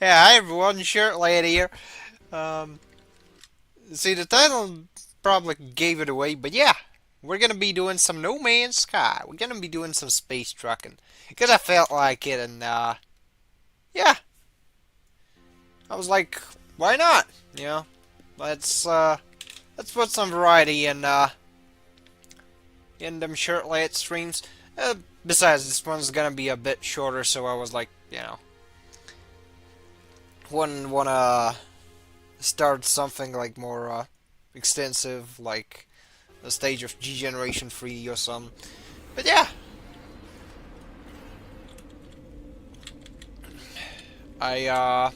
Yeah, hi everyone, Shirt Lad here. Um, see, the title probably gave it away, but yeah, we're gonna be doing some No Man's Sky. We're gonna be doing some space trucking because I felt like it, and yeah, I was like, why not? You know, let's let's put some variety in them Shirt Lad streams. Besides, this one's gonna be a bit shorter, so I was like, wouldn't wanna start something like more extensive, like the stage of G Generation 3 or some. But yeah, I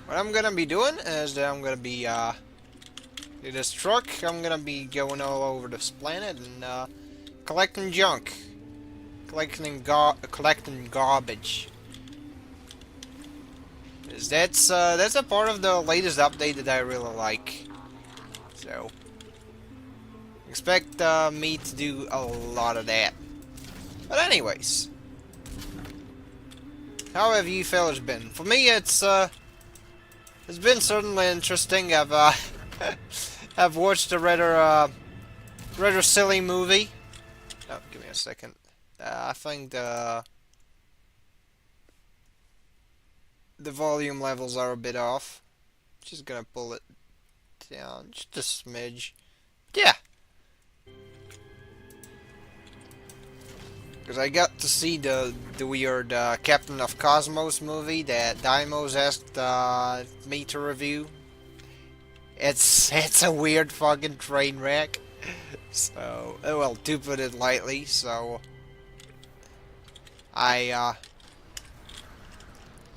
what I'm gonna be doing is that I'm gonna be in this truck. I'm gonna be going all over this planet and collecting junk, collecting garbage. 'Cause that's a part of the latest update that I really like. So expect me to do a lot of that. But anyways, how have you fellas been? For me, it's been certainly interesting. I've watched a rather silly movie. Oh, give me a second. I think the volume levels are a bit off. Just gonna pull it down just a smidge. Yeah, because I got to see the weird Captain of Cosmos movie that Daimos asked me to review. It's a weird fucking train wreck. So, well, to put it lightly, so I uh,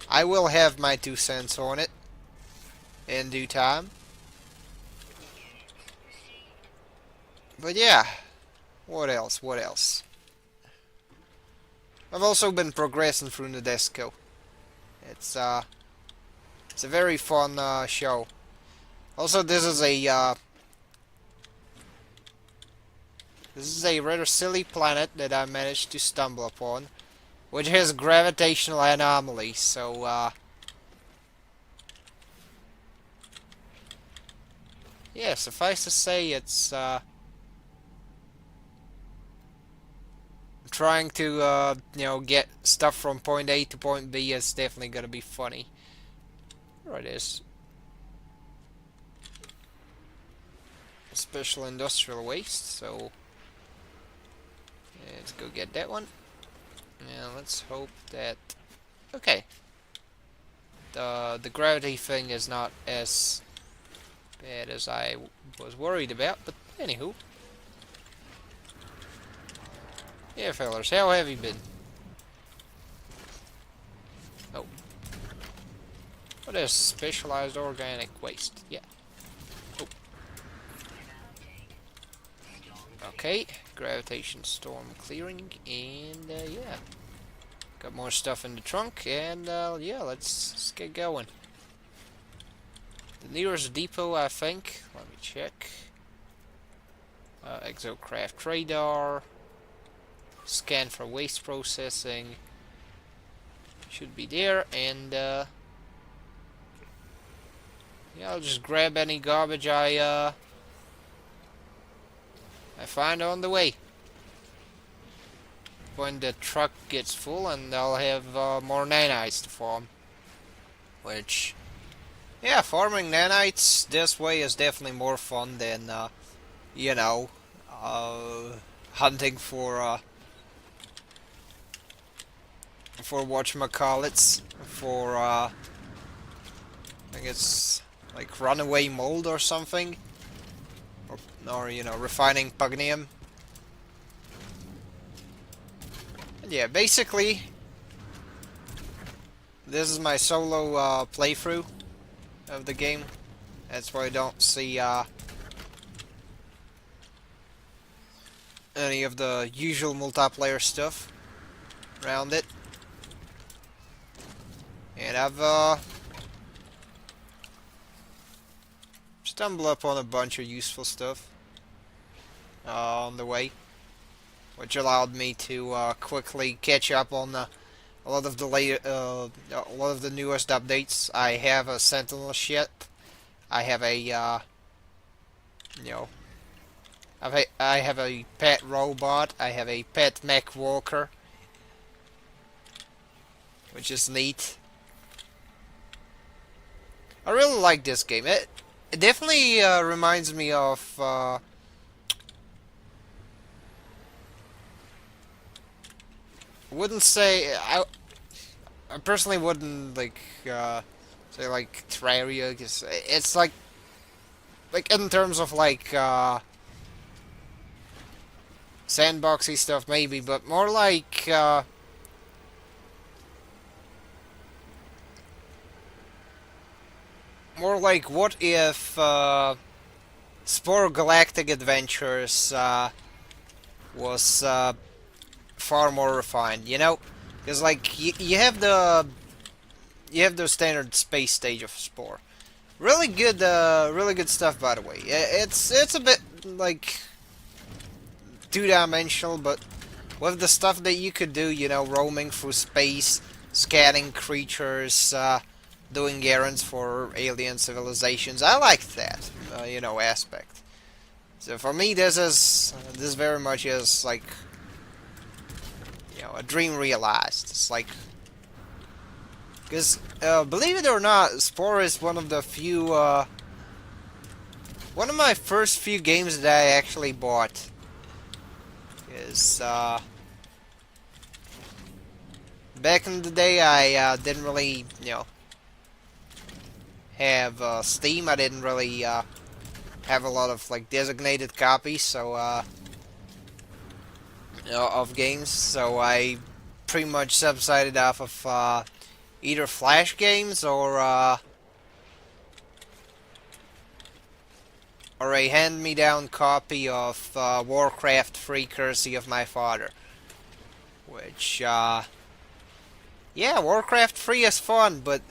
I will have my 2 cents on it in due time. But yeah, what else? What else? I've also been progressing through Nadesco. It's uh, it's a very fun show. Also, this is a rather silly planet that I managed to stumble upon, which has gravitational anomalies. So yeah, suffice to say, it's trying to get stuff from point A to point B is definitely gonna be funny. There it is. Special industrial waste. So let's go get that one. And let's hope that okay. The gravity thing is not as bad as I was worried about, but anywho. Yeah, fellas, how have you been? Oh. What is specialized organic waste? Yeah. Oh. Okay. Gravitation storm clearing, and yeah. Got more stuff in the trunk, and yeah, let's get going. The nearest depot, I think. Let me check. Exocraft radar. Scan for waste processing. Should be there, and yeah, I'll just grab any garbage I find on the way. When the truck gets full, and I'll have more nanites to farm. Which, yeah, farming nanites this way is definitely more fun than you know, hunting for whatchamacallits, for I think it's like runaway mold or something, or refining pugnium. And yeah, basically, this is my solo playthrough of the game. That's why I don't see any of the usual multiplayer stuff around it. And I've stumbled upon a bunch of useful stuff on the way, which allowed me to quickly catch up on the a lot of the newest updates. I have a Sentinel ship. I have a you know, I have a pet robot. I have a pet mech walker, which is neat. I really like this game. It definitely reminds me of. Wouldn't say I personally wouldn't like say like Terraria because it's like in terms of like sandboxy stuff maybe, but more like what if Spore Galactic Adventures was far more refined, you know? Because like you have the standard space stage of Spore. Really good stuff by the way. It's a bit like two-dimensional, but with the stuff that you could do, you know, roaming through space, scanning creatures, doing errands for alien civilizations. I like that, you know, aspect. So for me, this very much is like, you know, a dream realized. It's like, because believe it or not, Spore is one of the few, one of my first few games that I actually bought. Is back in the day, I didn't really, you know, have Steam. I didn't really have a lot of like designated copies, so you know, of games. So I pretty much subsided off of either Flash games or a hand-me-down copy of Warcraft 3 courtesy of my father. Which, yeah, Warcraft 3 is fun, but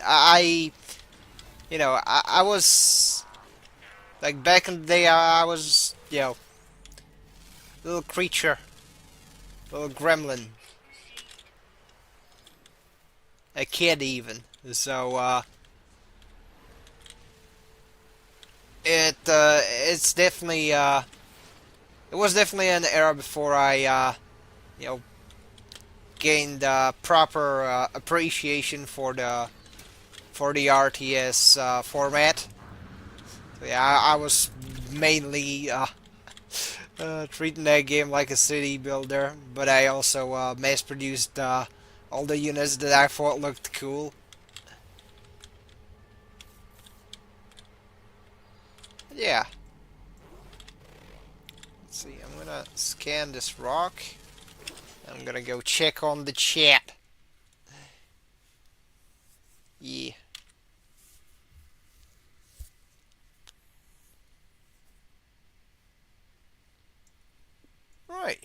you know, I was, like, back in the day, I was, you know, little creature, little gremlin, a kid even. So, it's definitely, it was definitely an era before I, you know, gained proper appreciation for the RTS format. So yeah, I was mainly treating that game like a city builder, but I also mass-produced all the units that I thought looked cool. Yeah. Let's see, I'm gonna scan this rock. I'm gonna go check on the chat. Yeah. Right.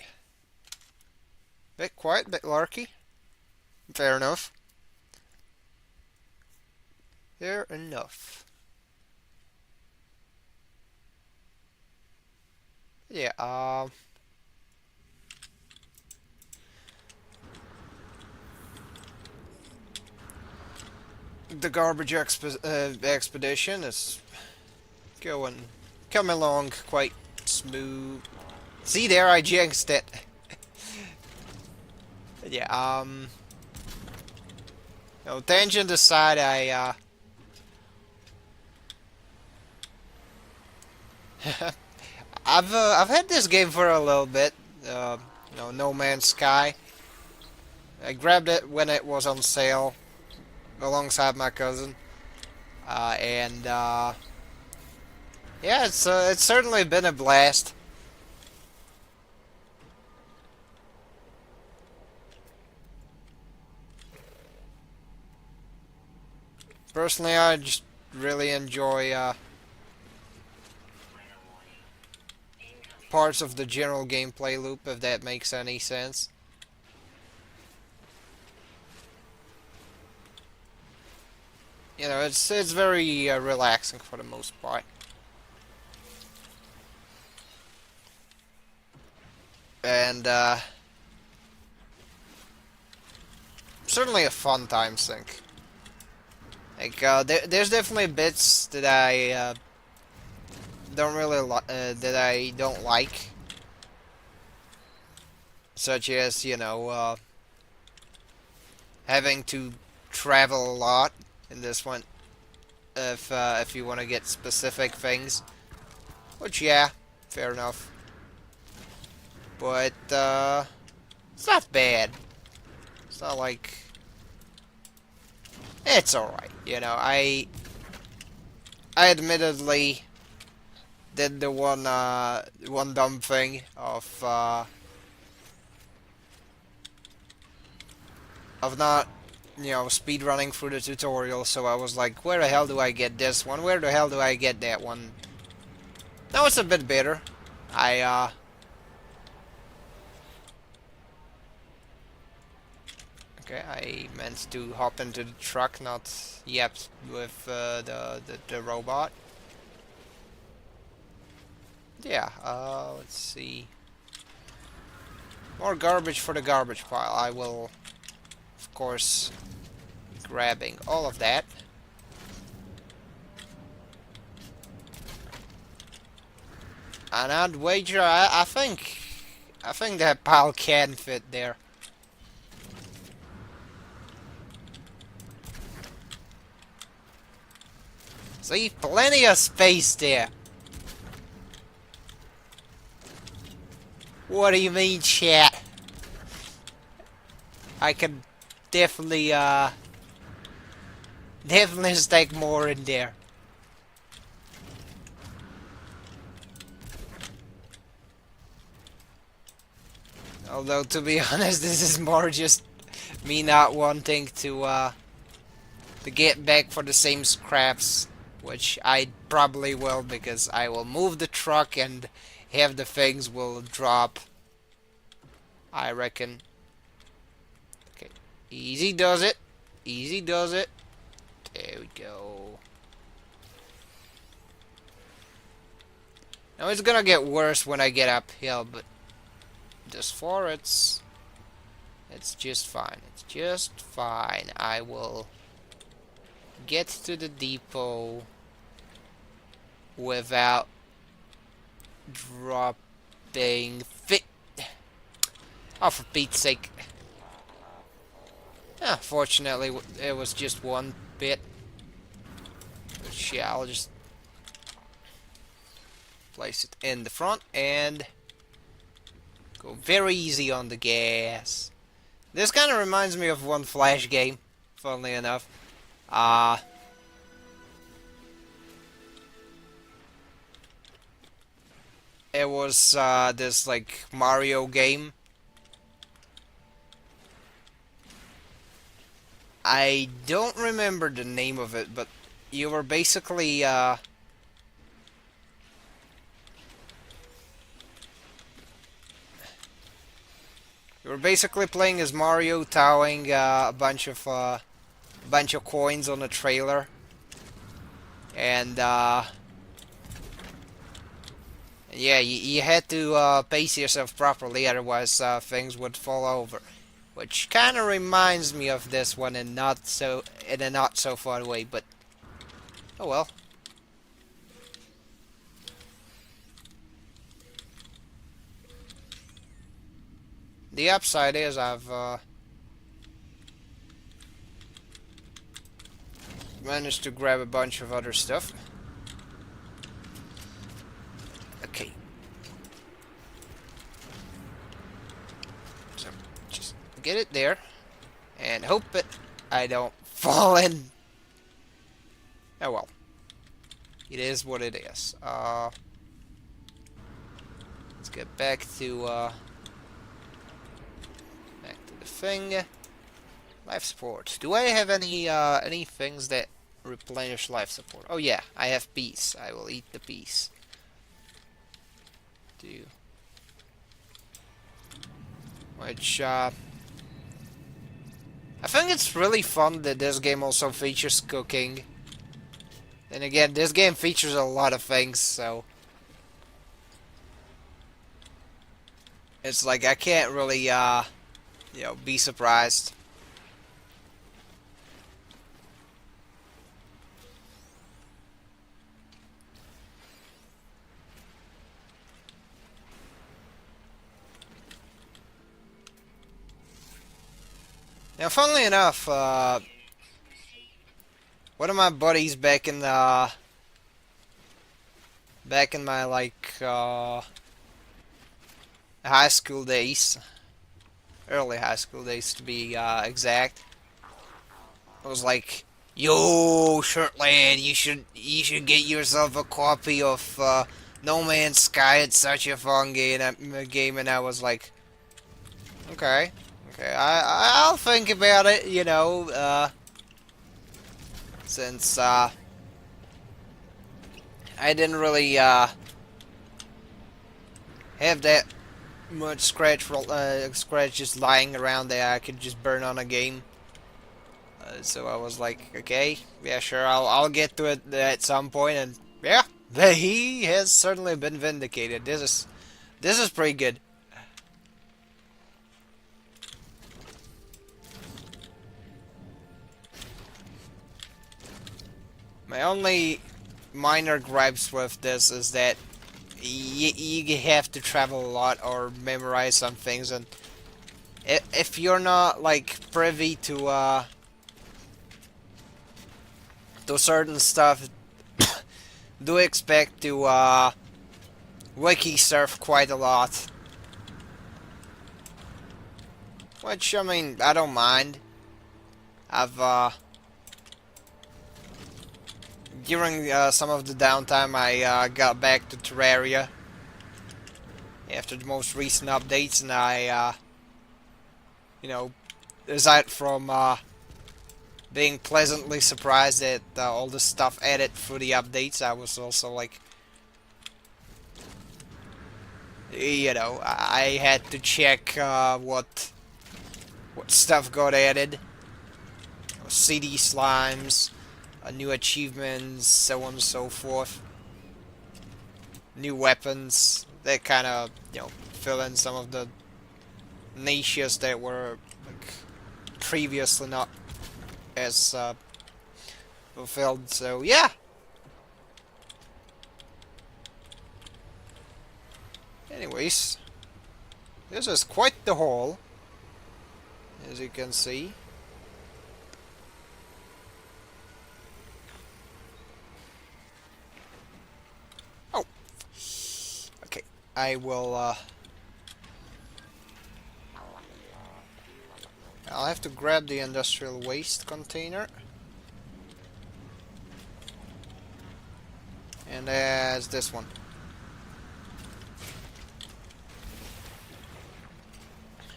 Bit quiet, bit larky. Fair enough. Fair enough. Yeah, the expedition is coming along quite smooth. See there, I jinxed it. Yeah, no, tangent aside, I've had this game for a little bit. You know, No Man's Sky. I grabbed it when it was on sale alongside my cousin, and yeah, it's certainly been a blast. Personally, I just really enjoy parts of the general gameplay loop, if that makes any sense. You know, it's very relaxing for the most part. And certainly a fun time sink. Like, there's definitely bits that I don't really that I don't like, such as having to travel a lot in this one. If you want to get specific things, which yeah, fair enough. But it's not bad. It's not like it's all right. I admittedly did the one dumb thing of not speed running through the tutorial. So I was like, where the hell do I get this one? Where the hell do I get that one? Now it's a bit better. I Okay, I meant to hop into the truck, not yet with the robot. Yeah, let's see. More garbage for the garbage pile. I will, of course, be grabbing all of that. And I'd wager, I think that pile can fit there. See, plenty of space there. What do you mean, chat? I can definitely, definitely stick more in there. Although, to be honest, this is more just me not wanting to get back for the same scraps, which I probably will, because I will move the truck and half the things will drop, I reckon. Okay, easy does it. Easy does it. There we go. Now it's gonna get worse when I get uphill, but this far it's just fine. It's just fine. I will get to the depot without dropping fit. Oh, for Pete's sake. Fortunately, it was just one bit. Which, yeah, I'll just place it in the front and go very easy on the gas. This kind of reminds me of one Flash game, funnily enough. It was this like Mario game. I don't remember the name of it, but you were basically playing as Mario, towing a bunch of coins on a trailer, and yeah, you had to pace yourself properly, otherwise things would fall over. Which kind of reminds me of this one, and in a not so far way, but oh well. The upside is I've managed to grab a bunch of other stuff. Okay. So, just get it there. And hope that I don't fall in. Oh well. It is what it is. Let's get back to the thing. Life support. Do I have any things that replenish life support? Oh yeah, I have peace. I will eat the peace. Which I think it's really fun that this game also features cooking. And again, this game features a lot of things, so it's like I can't really be surprised. Now, funnily enough, one of my buddies back in my high school days, early high school days to be exact, was like, "Yo, shirt lad, you should get yourself a copy of No Man's Sky. It's such a fun game." And I was like, "Okay, okay, I'll think about it. Since I didn't really have that much scratch just lying around that I could just burn on a game." So I was like, okay, yeah, sure, I'll get to it at some point, and yeah, he has certainly been vindicated. This is pretty good. My only minor gripes with this is that you have to travel a lot or memorize some things, and if you're not like privy to certain stuff, do expect to wiki surf quite a lot. Which, I mean, I don't mind. I've during some of the downtime, I got back to Terraria after the most recent updates, and I, you know, aside from being pleasantly surprised at all the stuff added through the updates, I was also like, I had to check what stuff got added. CD slimes, new achievements, so on and so forth. New weapons that kind of, fill in some of the niches that were like previously not as fulfilled. So yeah. Anyways, this is quite the haul, as you can see. Oh, okay. I will. I'll have to grab the industrial waste container. And there's this one.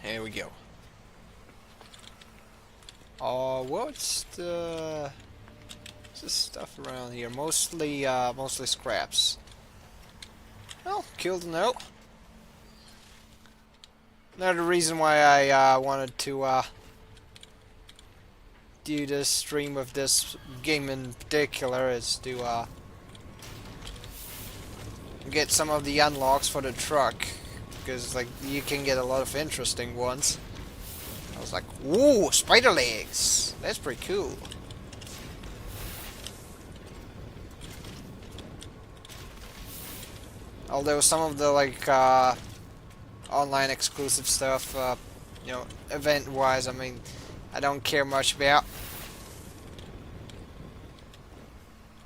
Here we go. What's this stuff around here? Mostly scraps. Well, cool to know. Another reason why I wanted to do this stream of this game in particular is to get some of the unlocks for the truck, because like you can get a lot of interesting ones. I was like, ooh, spider legs! That's pretty cool. Although some of the like online exclusive stuff, event-wise, I mean, I don't care much about.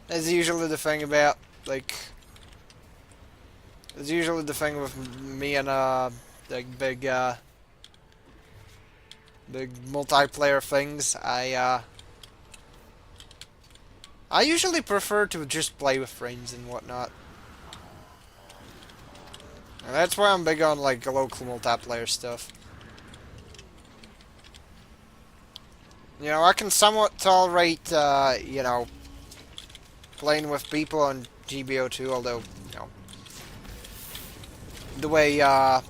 That's usually the thing about like. It's usually the thing with me and like big multiplayer things. I usually prefer to just play with friends and whatnot. And that's why I'm big on like local multiplayer stuff. I can somewhat tolerate playing with people on GBO2, although the way my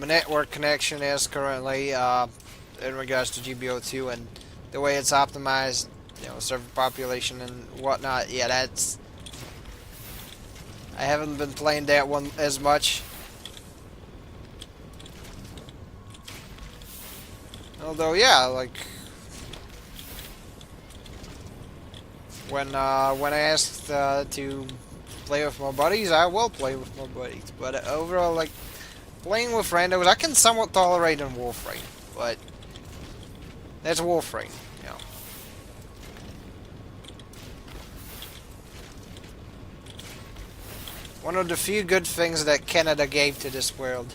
network connection is currently in regards to GBO2 and the way it's optimized, server population and whatnot, yeah, I haven't been playing that one as much. Although, yeah, like when I asked to play with my buddies, I will play with my buddies. But overall, like playing with randos, I can somewhat tolerate in Warframe, but That's Warframe, you know. One of the few good things that Canada gave to this world.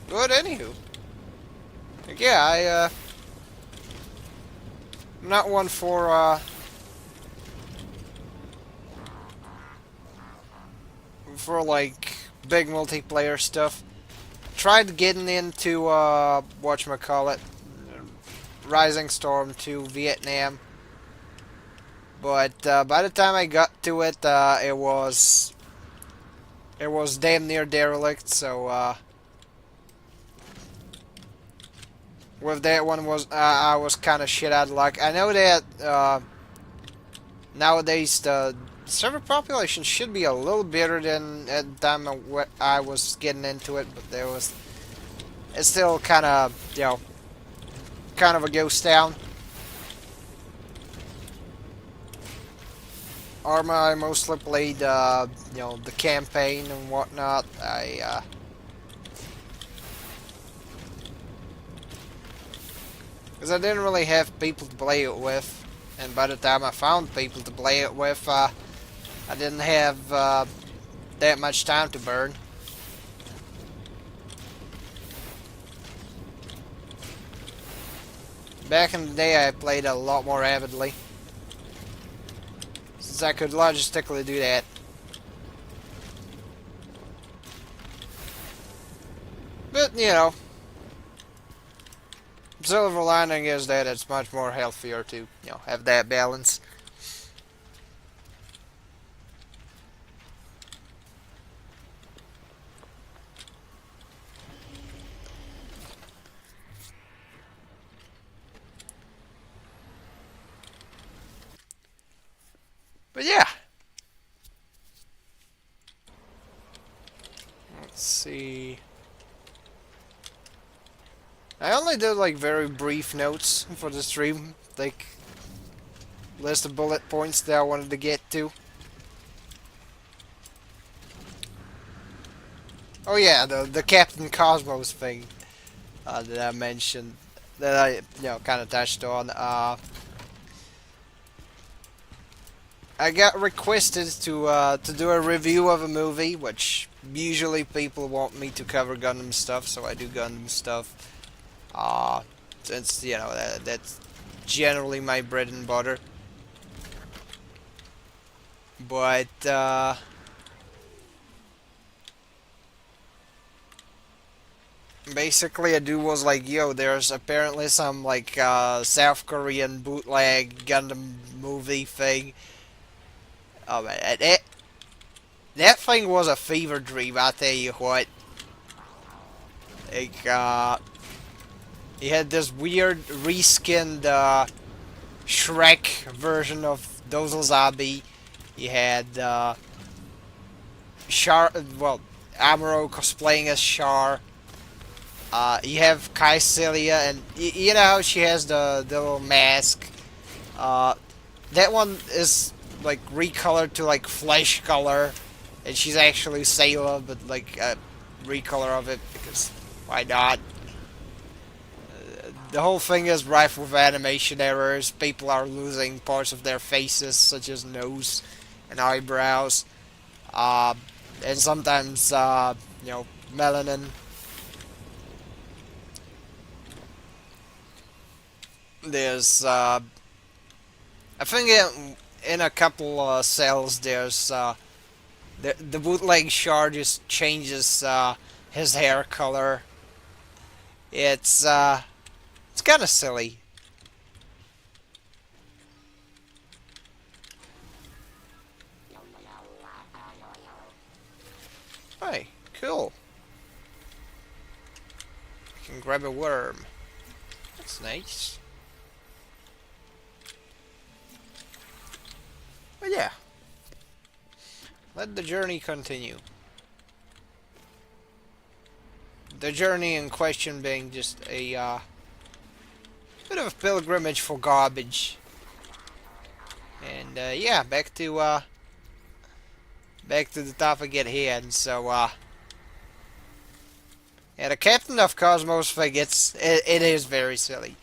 But anywho, like, yeah, I'm not one for like big multiplayer stuff. Tried getting into whatchamacallit, Rising Storm 2 Vietnam, but by the time I got to it, it was damn near derelict. So with that one was I was kind of shit out of luck. I know that nowadays the server population should be a little better than at the time I was getting into it, but it's still kind of, you know, kind of a ghost town. Arma, I mostly played, you know, the campaign and whatnot. Because I didn't really have people to play it with, and by the time I found people to play it with, I didn't have that much time to burn. Back in the day, I played a lot more avidly, since I could logistically do that. But, you know, silver lining is that it's much more healthier to, you know, have that balance. But yeah. Let's see. I only did like very brief notes for the stream, like list of bullet points that I wanted to get to. Oh yeah, the Captain Cosmos thing that I mentioned, that I, you know, kind of touched on. I got requested to do a review of a movie, which usually people want me to cover Gundam stuff, so I do Gundam stuff. Since, you know, that's generally my bread and butter. But basically, a dude was like, "Yo, there's apparently some like South Korean bootleg Gundam movie thing." Oh man, that thing was a fever dream. I tell you what. Like, he had this weird reskinned Shrek version of Dozel Zabi. He had Char, well, Amuro cosplaying as Char. You have Kycilia, and you know how she has the little mask. That one is like recolored to like flesh color, and she's actually Sayla, but like a recolor of it because why not? The whole thing is rife with animation errors. People are losing parts of their faces, such as nose and eyebrows, and sometimes you know, melanin. There's I think in a couple cells there's the bootleg shard just changes his hair color. It's kind of silly. Hey, cool. I can grab a worm. That's nice. But yeah, let the journey continue. The journey in question being just a bit of a pilgrimage for garbage. And yeah, back to back to the topic at hand. So, yeah, the Captain of Cosmos thing, it is very silly.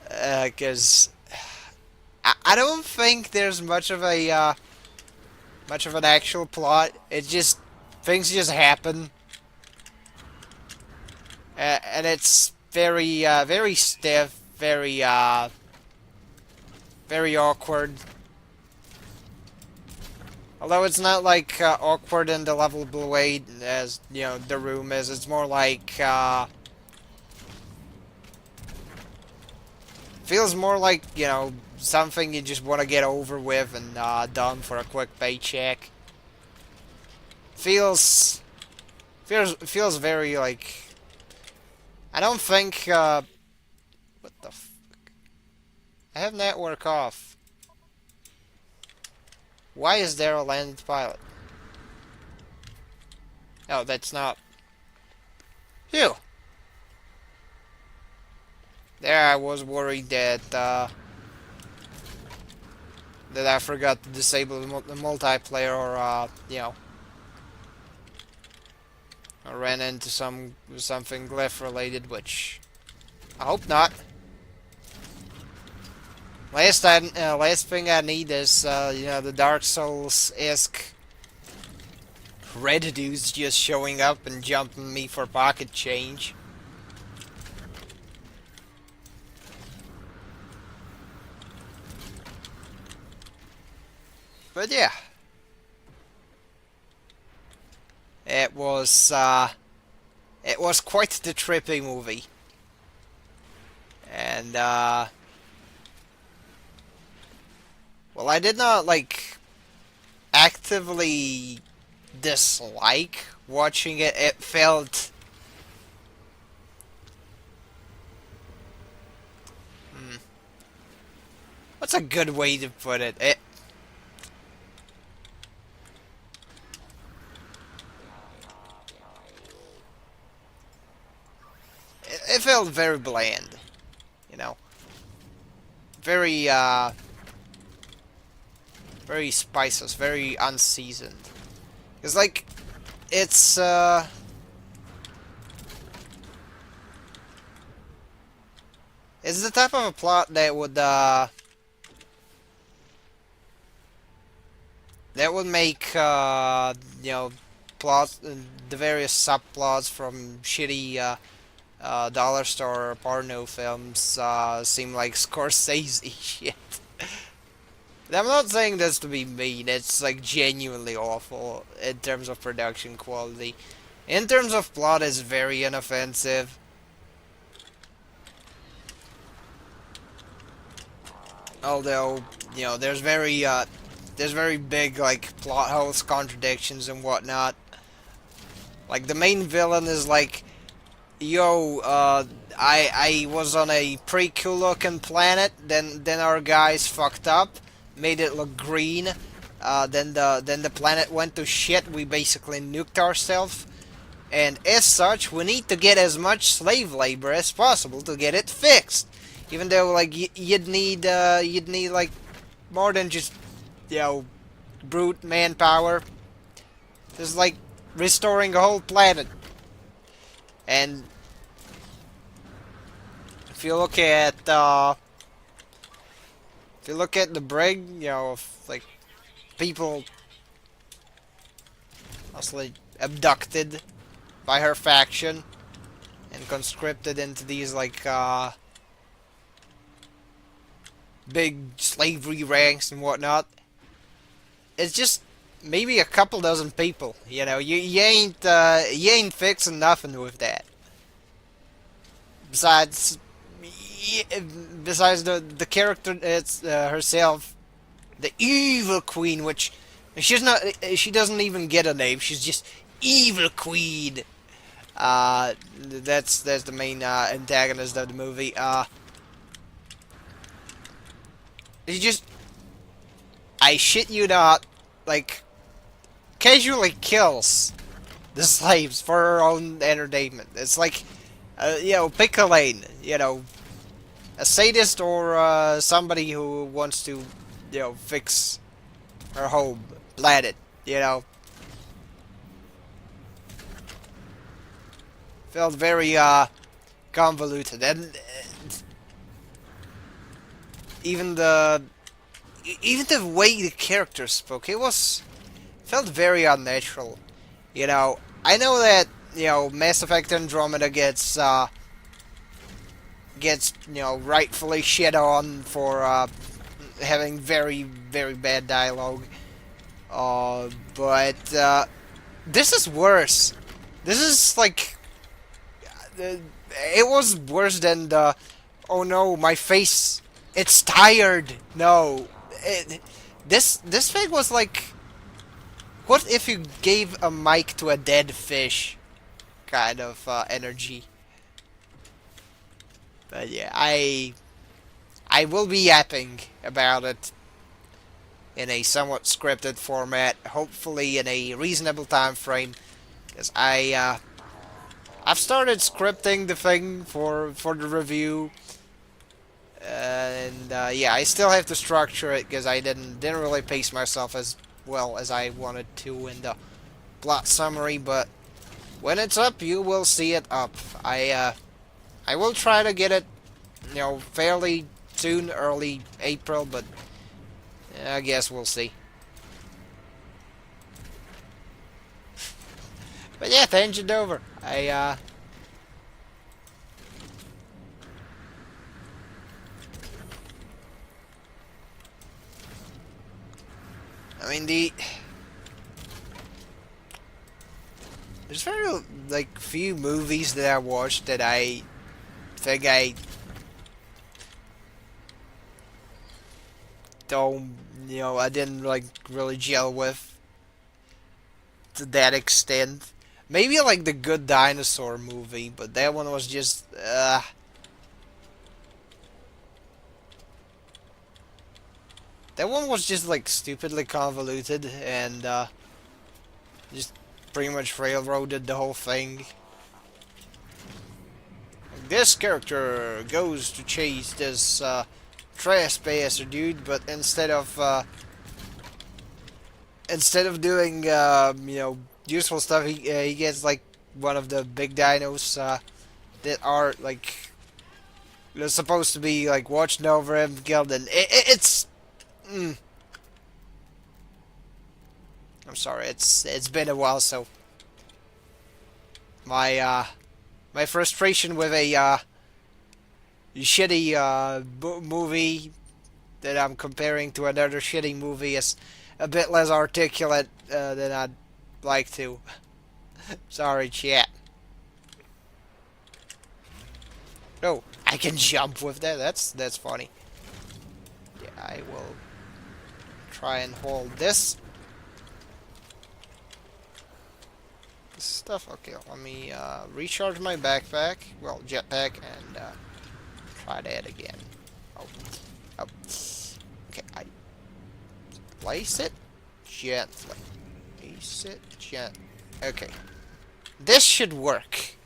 Because I don't think there's much of an actual plot. It just, things just happen. And it's very stiff, very awkward. Although it's not like awkward in the lovable way as the room is. It's more like feels more like something you just want to get over with and done for a quick paycheck. Feels feels very like I don't think what the I have network off. Why is there a landed pilot? Oh, that's not. Phew. There, I was worried that that I forgot to disable the multiplayer, or I ran into something glyph related, which I hope not. Last thing I need is the Dark Souls-esque red dudes just showing up and jumping me for pocket change. But yeah, it was quite the trippy movie, and well, I did not like actively dislike watching it. It felt what's a good way to put it? It felt very bland, you know, very very spiceless, very unseasoned. It's like it's it's the type of a plot that would make plots, the various subplots from shitty dollar store porno films seem like Scorsese shit. I'm not saying this to be mean, it's like genuinely awful in terms of production quality. In terms of plot, it's very inoffensive. Although, there's very big like plot holes, contradictions and whatnot. Like the main villain is like, yo, I was on a pretty cool looking planet, then our guys fucked up, made it look green, then the planet went to shit, we basically nuked ourselves, and as such, we need to get as much slave labor as possible to get it fixed. Even though, like, you'd need like more than just, brute manpower. Just like restoring a whole planet. And if you look at the brig, of like people mostly abducted by her faction and conscripted into these like big slavery ranks and whatnot. It's just maybe a couple dozen people. You ain't fixing nothing with that. Besides, the character it's herself, the evil queen, which she doesn't even get a name. She's just evil queen. That's the main antagonist of the movie. He just, I shit you not, like, casually kills the slaves for her own entertainment. It's like, pick a lane, a sadist or somebody who wants to, fix her home, planet, you know, felt very convoluted, and even the even the way the characters spoke, it was felt very unnatural. You know, I know that Mass Effect Andromeda gets rightfully shit on for having very bad dialogue. But this is worse. This is like it was worse than the oh no, my face, it's tired. No, this thing was like, what if you gave a mic to a dead fish kind of energy. But yeah, I will be yapping about it in a somewhat scripted format, hopefully in a reasonable time frame, because I've started scripting the thing for the review, and yeah, I still have to structure it because I didn't really pace myself as well as I wanted to in the plot summary. But when it's up, you will see it up. I will try to get it, fairly soon, early April, but I guess we'll see. But yeah, tangent over. I mean, there's very, like, few movies that I watched that I think I don't, I didn't, like, really gel with to that extent. Maybe, like, the Good Dinosaur movie, but that one was just, that one was just, like, stupidly convoluted, and, just pretty much railroaded the whole thing. This character goes to chase this trespasser dude, but instead of doing useful stuff, he gets like one of the big dinos that are like they're supposed to be like watching over him, killed, and it's. Mm, I'm sorry, it's been a while, so my frustration with a shitty movie that I'm comparing to another shitty movie is a bit less articulate than I'd like to. Sorry, chat. Oh, I can jump with that. That's funny. Yeah, I will try and hold this stuff. Okay, let me recharge my backpack. Well, jetpack, and try that again. Oh, oh. Okay, I place it gently. Place it gently. Okay, this should work.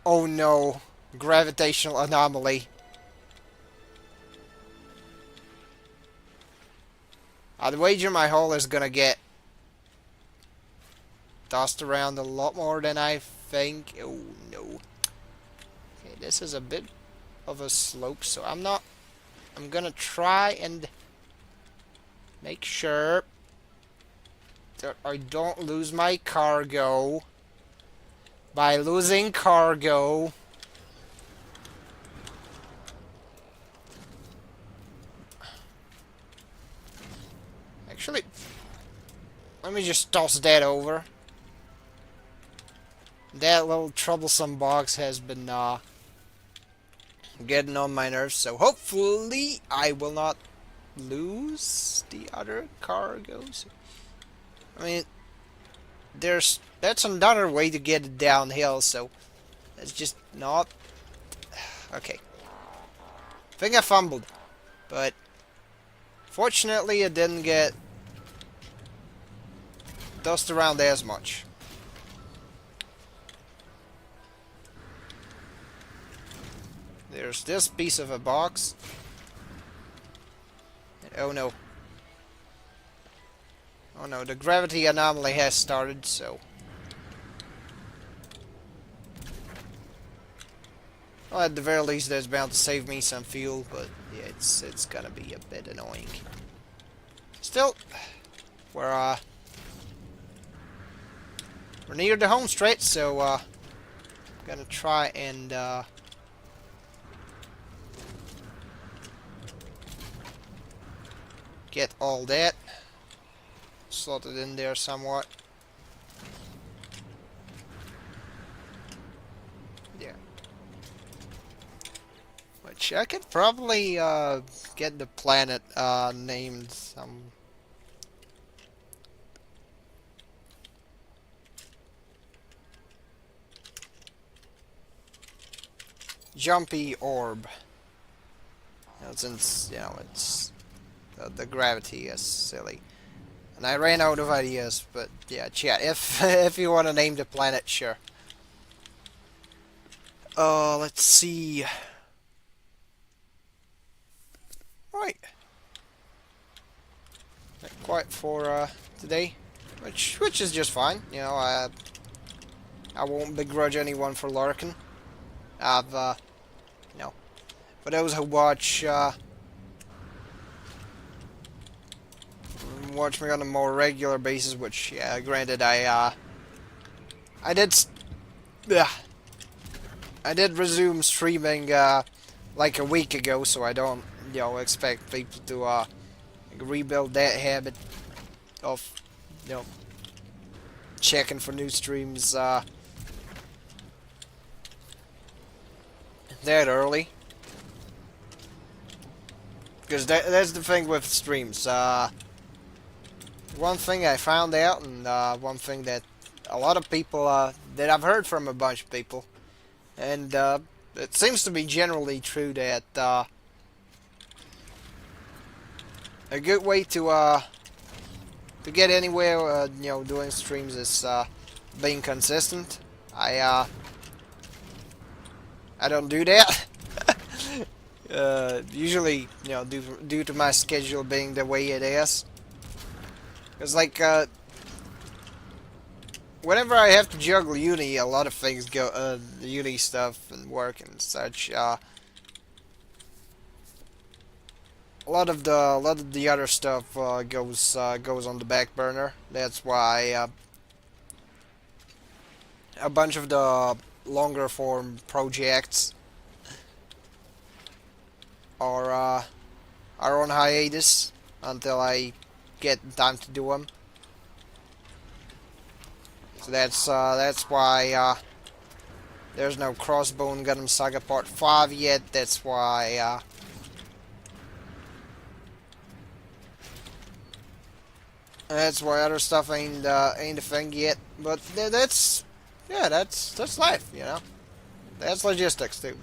Oh no, gravitational anomaly. I'd wager my hull is gonna get tossed around a lot more than I think. Oh no. Okay, this is a bit of a slope, so I'm gonna try and make sure that I don't lose my cargo. By losing cargo, actually, let me just toss that over. That little troublesome box has been getting on my nerves, so hopefully I will not lose the other cargoes. I mean, that's another way to get it downhill, so it's just not okay. I think I fumbled, but fortunately it didn't get tossed around as much. There's this piece of a box. Oh no. Oh no, the gravity anomaly has started, so... Well, at the very least, that's bound to save me some fuel, but yeah, it's gonna be a bit annoying. Still, we're near the home stretch, so gonna try and get all that slotted in there somewhat. Yeah. Which I could probably get the planet named some Jumpy Orb. You know, since, you know, it's the gravity is silly. And I ran out of ideas, but yeah, chat, if if you want to name the planet, sure. Let's see. Right. Not quite for today, which is just fine. You know, I won't begrudge anyone for lurking. I've you know, for those who watch me on a more regular basis, which yeah, granted I did yeah, I did resume streaming like a week ago, so I don't, you know, expect people to rebuild that habit of, you know, checking for new streams that early. Because that's the thing with streams. One thing I found out, and one thing that a lot of people, that I've heard from a bunch of people, and it seems to be generally true, that a good way to get anywhere, you know, doing streams is being consistent. I don't do that. Usually, you know, due to my schedule being the way it is. Because, like, whenever I have to juggle uni, a lot of things go, uni stuff and work and such, a lot of the other stuff goes on the back burner. That's why a bunch of the longer form projects are on hiatus until I get time to do them. So that's why there's no Crossbone Gundam Saga Part 5 yet. That's why other stuff ain't a thing yet. But that's, yeah, that's life, you know. That's logistics too.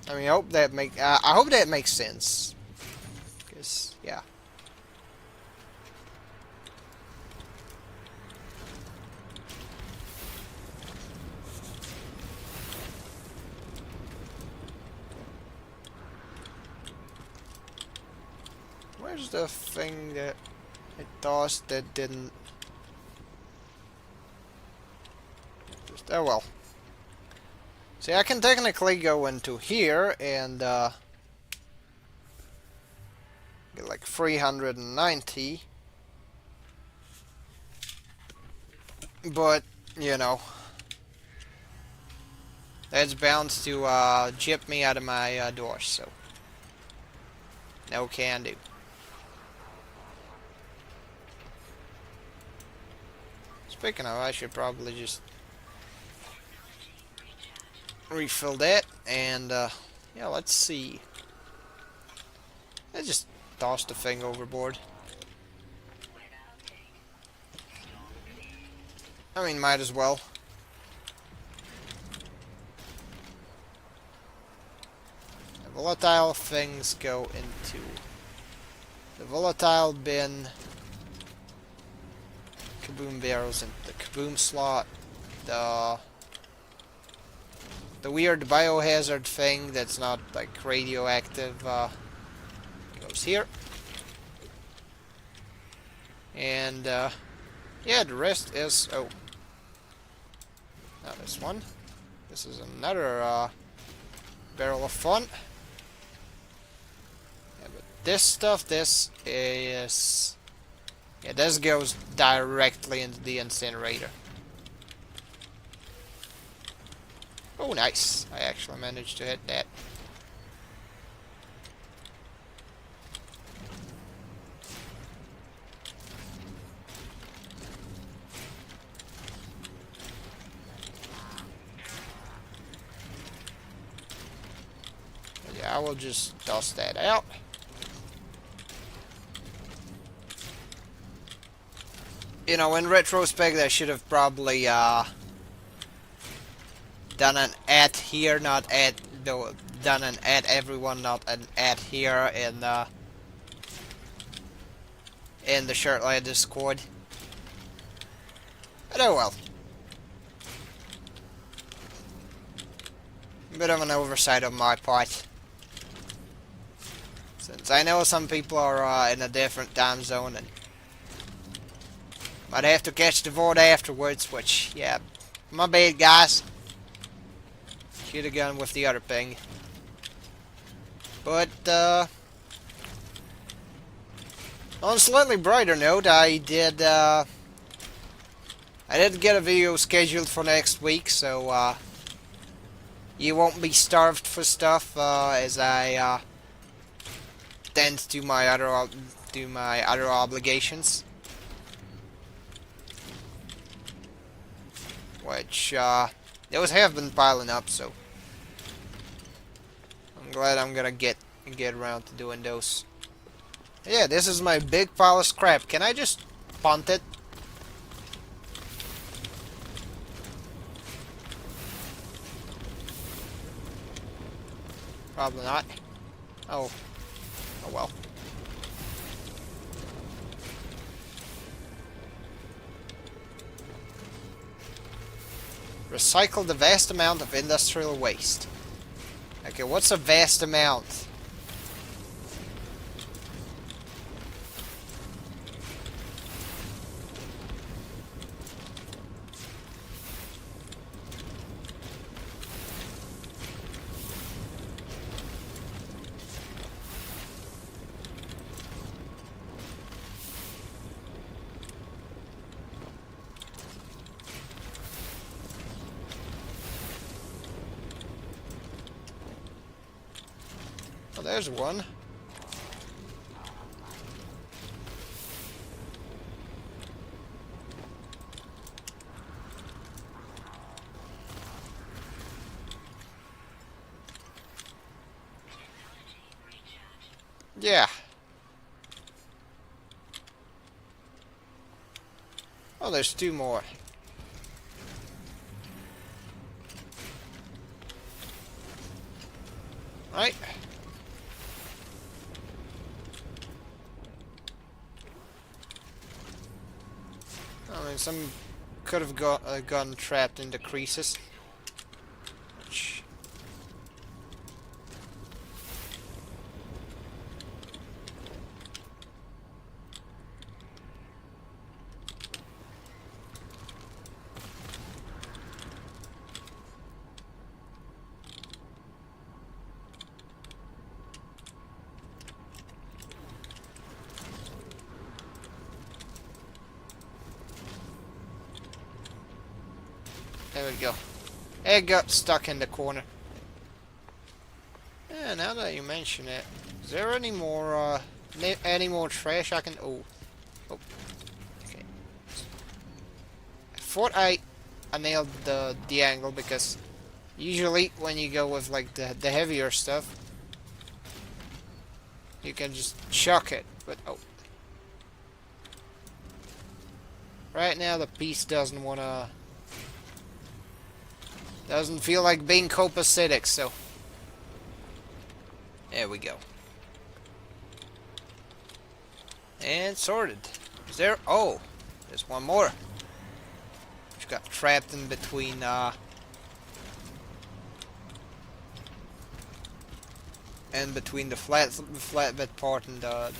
I mean, I hope that makes sense. 'Cause, yeah. Where's the thing that I tossed that didn't... Oh well. See, I can technically go into here and get like 390. But, you know, that's bound to jip me out of my door, so no can do. Speaking of, I should probably just refill that, and yeah, let's see. I just tossed the thing overboard. I mean, might as well. The volatile things go into the volatile bin. Kaboom barrels into the kaboom slot. The the weird biohazard thing that's not like radioactive goes here. And yeah, the rest is... oh, not this one. This is another barrel of fun. Yeah, but this stuff, this is... yeah, this goes directly into the incinerator. Oh, nice. I actually managed to hit that. Yeah, I will just toss that out. You know, in retrospect, I should have probably done an at here, not at... no, done an at everyone, not an at here in the Shirtlad Discord. But oh well. Bit of an oversight on my part. Since I know some people are in a different time zone and might have to catch the VOD afterwards, which, yeah, my bad, guys. Should have gone with the other thing. But, on a slightly brighter note, I did get a video scheduled for next week, so, you won't be starved for stuff, as I, tend to do my other obligations. Which, those have been piling up, so I'm glad I'm gonna get around to doing those. Yeah, this is my big pile of scrap. Can I just punt it? Probably not. Oh. Oh well. Recycle the vast amount of industrial waste. Okay, what's a vast amount? Oh, there's one. Yeah. Oh, there's two more. Right. I mean, some could have gotten trapped in the creases. Which... there we go. It got stuck in the corner. Yeah, now that you mention it, is there any more trash I can... oh. Oh. Okay. I thought I nailed the angle, because usually when you go with like the heavier stuff, you can just chuck it, but oh. Right now the piece doesn't feel like being copacetic, so there we go. And sorted. Is there? Oh, there's one more. Which got trapped in between and between the flatbed part and the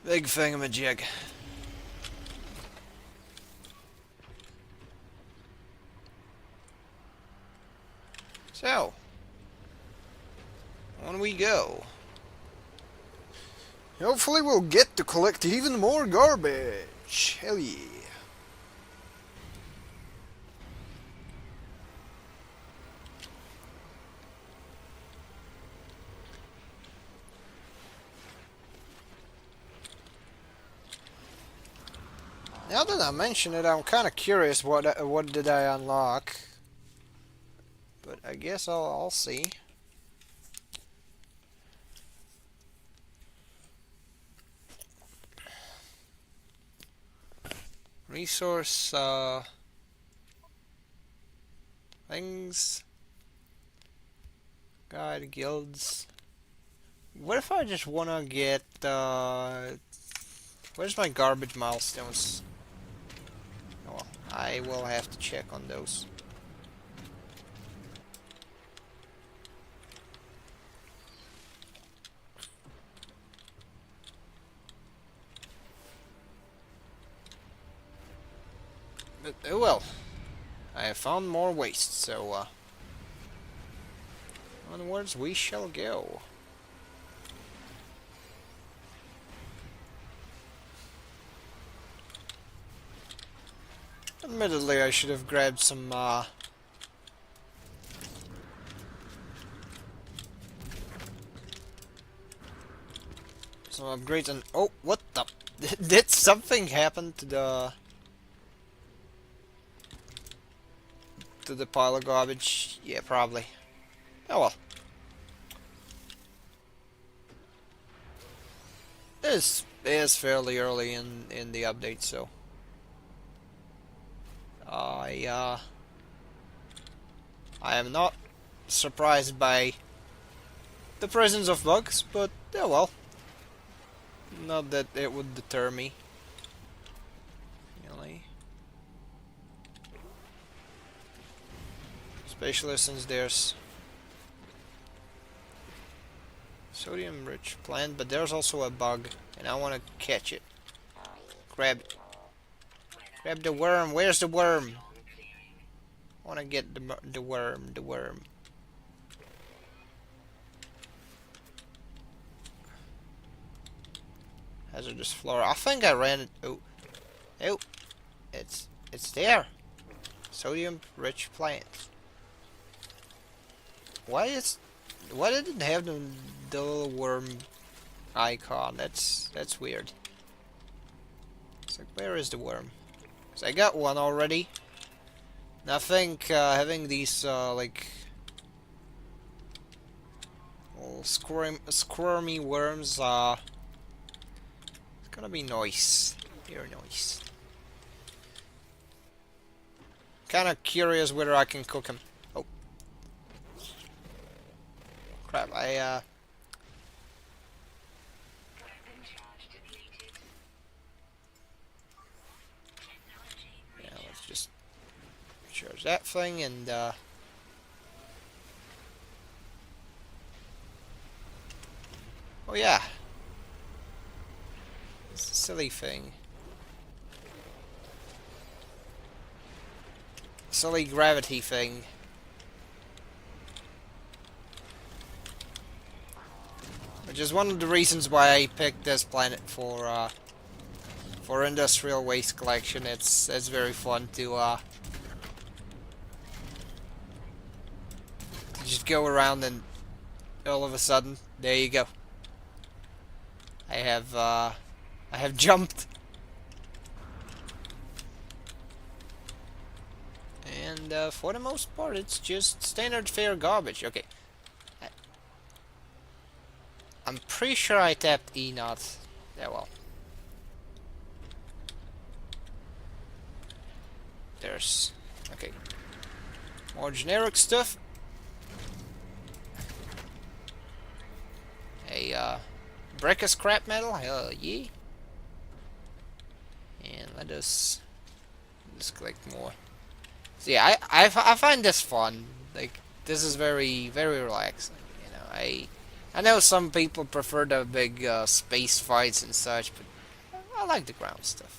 big thingamajig. So, on we go. Hopefully we'll get to collect even more garbage. Hell yeah. Now that I mention it, I'm kind of curious what did I unlock. But I guess I'll see. Resource things, guide guilds. What if I just wanna get where's my garbage milestones? Oh, well, I will have to check on those. But oh well, I have found more waste, so onwards we shall go. Admittedly, I should have grabbed some upgrades and oh, what the? Did something happen to the pile of garbage? Yeah, probably. Oh well. This is fairly early in the update, so I am not surprised by the presence of bugs, but oh well. Not that it would deter me. Really. Especially since there's sodium rich plant, but there's also a bug and I want to catch it. Grab it. Grab the worm. Where's the worm? I want to get the worm. Hazardous flora. I think I ran it. Oh. Oh. It's there. Sodium rich plants. Why did it have the little worm icon? That's weird. It's like, where is the worm? So I got one already. And I think having these like little squirmy worms it's gonna be nice. Very nice. Kinda curious whether I can cook them. Oh. Crap, yeah, let's just charge that thing and oh yeah. It's a silly thing. Silly gravity thing. Which is one of the reasons why I picked this planet for industrial waste collection. It's very fun to just go around and all of a sudden, there you go. I have jumped. And for the most part, it's just standard fare garbage. Okay. I'm pretty sure I tapped E not. Yeah, well. There's... okay. More generic stuff. A, brick of scrap metal? Hell yeah. And let us collect more. So yeah, I find this fun. Like, this is very relaxing. You know, I know some people prefer the big space fights and such, but I like the ground stuff.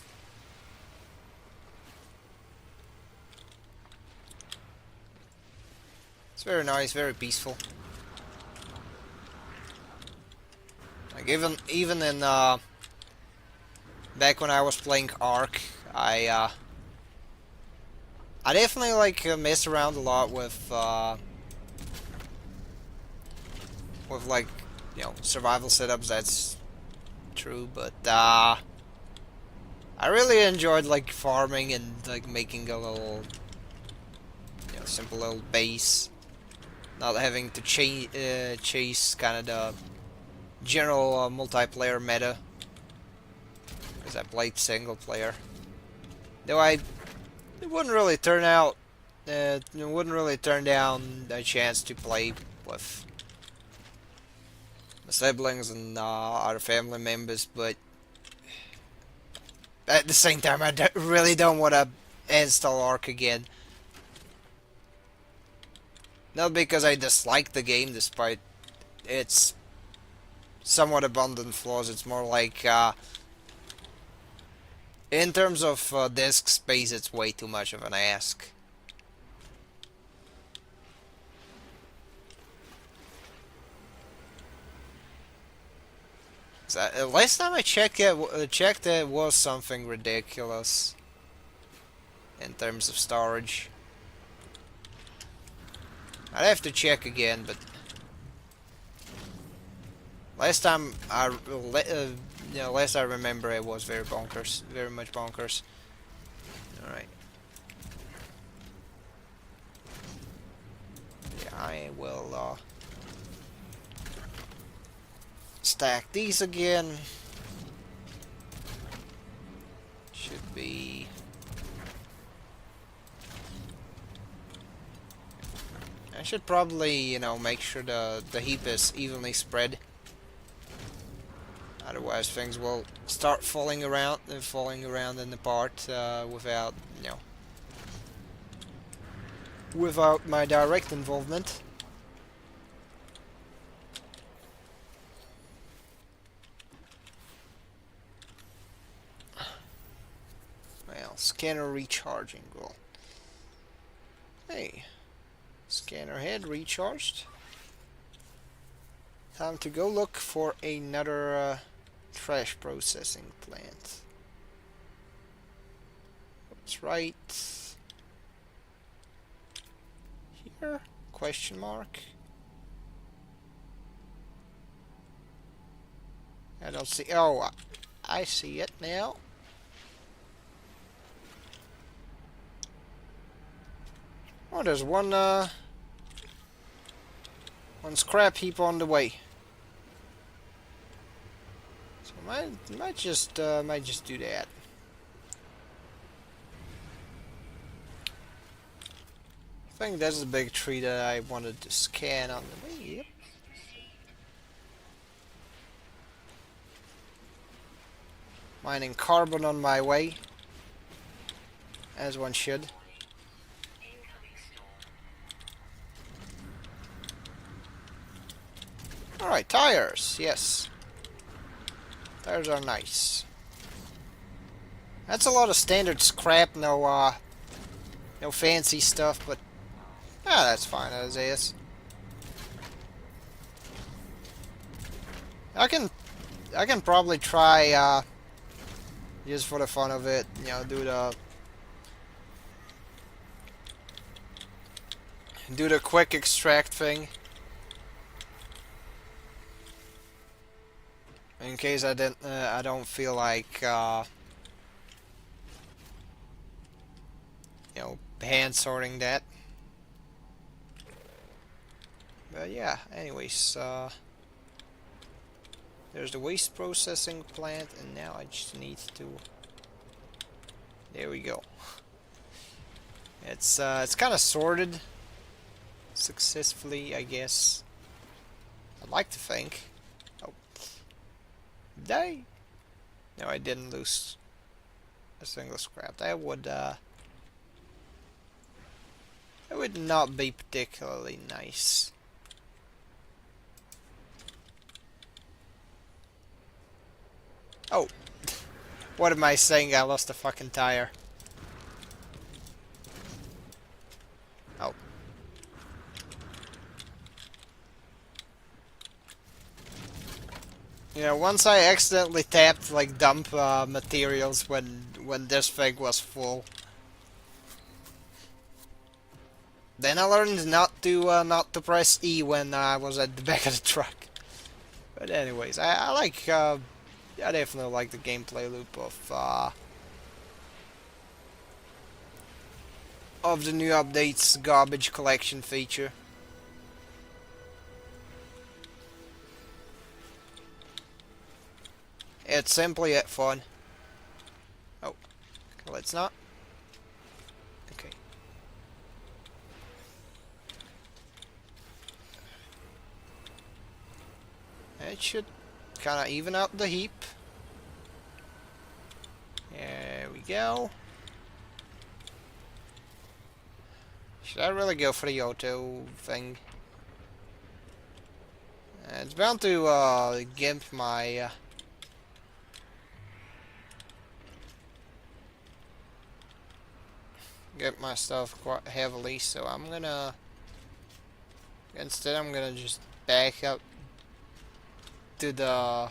It's very nice, very peaceful. Like even in back when I was playing Ark, I definitely like messed around a lot with like survival setups. That's true, but I really enjoyed like farming and like making a little simple little base, not having to chase kind of the general multiplayer meta because I played single player. Though it wouldn't really turn out. It wouldn't really turn down a chance to play with my siblings and other family members, but at the same time, really don't want to install Ark again. Not because I dislike the game, despite its somewhat abundant flaws. It's more like, in terms of disk space, it's way too much of an ask. Last time I checked it was something ridiculous in terms of storage. I'd have to check again, but last time last I remember it was very bonkers, very much bonkers. All right. Yeah, I will stack these again. Should be. I should probably, make sure the heap is evenly spread. Otherwise, things will start falling around and apart without, without my direct involvement. Well, scanner recharging. Well, hey, scanner head recharged. Time to go look for another trash processing plant. That's right. Here? Question mark. I don't see. Oh, I see it now. Oh, there's one scrap heap on the way. So might just do that. I think that's the big tree that I wanted to scan on the way. Yep. Mining carbon on my way, as one should. Alright, tires, yes. Tires are nice. That's a lot of standard scrap, no fancy stuff, but that's fine as is. I can probably try just for the fun of it, do the quick extract thing. In case I don't feel like hand sorting that. But yeah, anyways, there's the waste processing plant, and now I just need to. There we go. It's kind of sorted successfully, I guess. I'd like to think. Oh, did I? No, I didn't lose a single scrap. That It would not be particularly nice. Oh, what am I saying? I lost a fucking tire. Oh. You know, once I accidentally tapped like dump materials when this thing was full. Then I learned not to press E when I was at the back of the truck. But anyways, I like I definitely like the gameplay loop of the new update's garbage collection feature. It's simply fun. Oh, let's not. Okay. It should kind of even out the heap. There we go. Should I really go for the auto thing? It's bound to gimp my stuff quite heavily, so I'm gonna just back up to the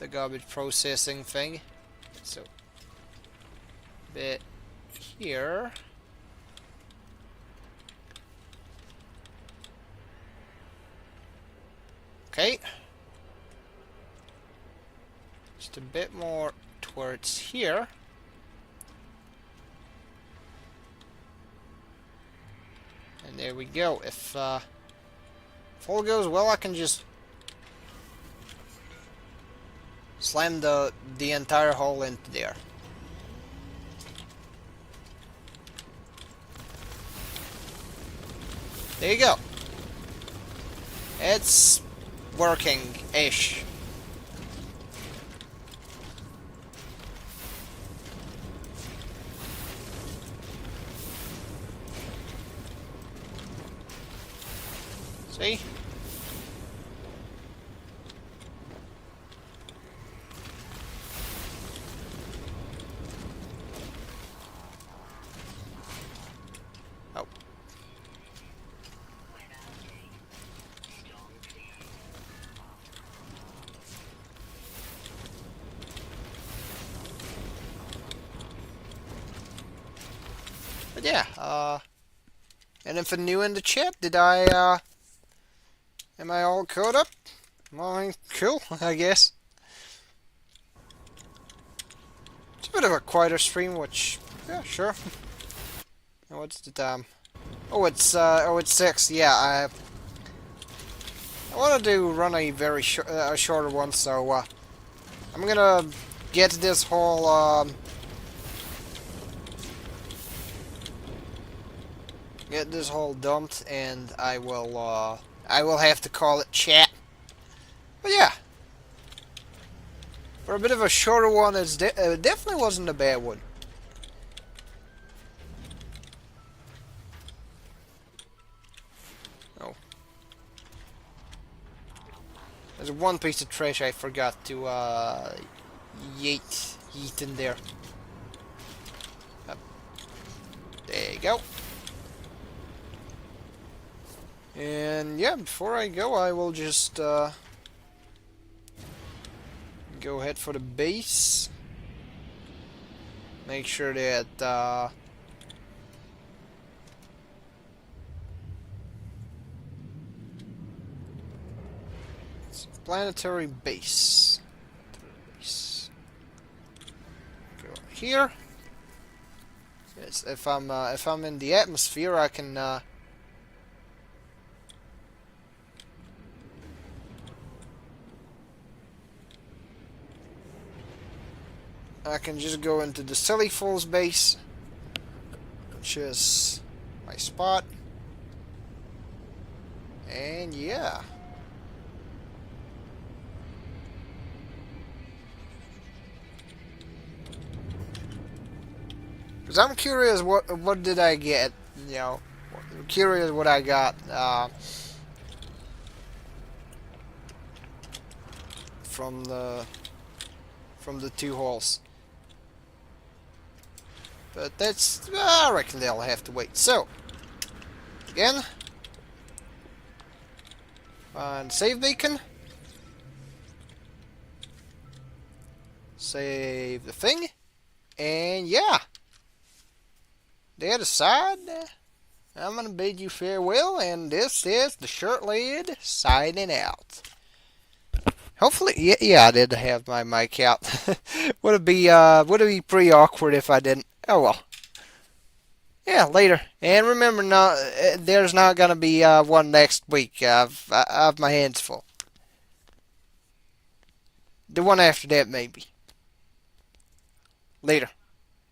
garbage processing thing. So bit here. Okay. Just a bit more towards here. And there we go. If all goes well, I can just slam the entire hole into there. There you go. It's working-ish. See? Oh. But yeah, anything new in the chat? Am I all caught up? Well, cool, I guess. It's a bit of a quieter stream, which, yeah, sure. What's the time? Oh, it's 6. Yeah, I wanted to run a very shorter one, so I'm gonna get this whole dumped, and I will have to call it chat. But yeah, for a bit of a shorter one, it definitely wasn't a bad one. Oh, there's one piece of trash I forgot to yeet in there. There you go. And yeah, before I go, I will just go ahead for the base. Make sure that it's a planetary base. Go here. Yes, if I'm in the atmosphere, I can just go into the Silly Fools base, which is my spot. And yeah. Because I'm curious, what did I get? You know, I'm curious what I got from the two holes. But that's, I reckon they'll have to wait. So, again, find save beacon. Save the thing. And yeah, the other side, I'm going to bid you farewell. And this is the Shirt Lid signing out. Hopefully, yeah, I did have my mic out. would it be pretty awkward if I didn't? Oh well. Yeah, later. And remember, there's not gonna be one next week. I've my hands full. The one after that, maybe. Later.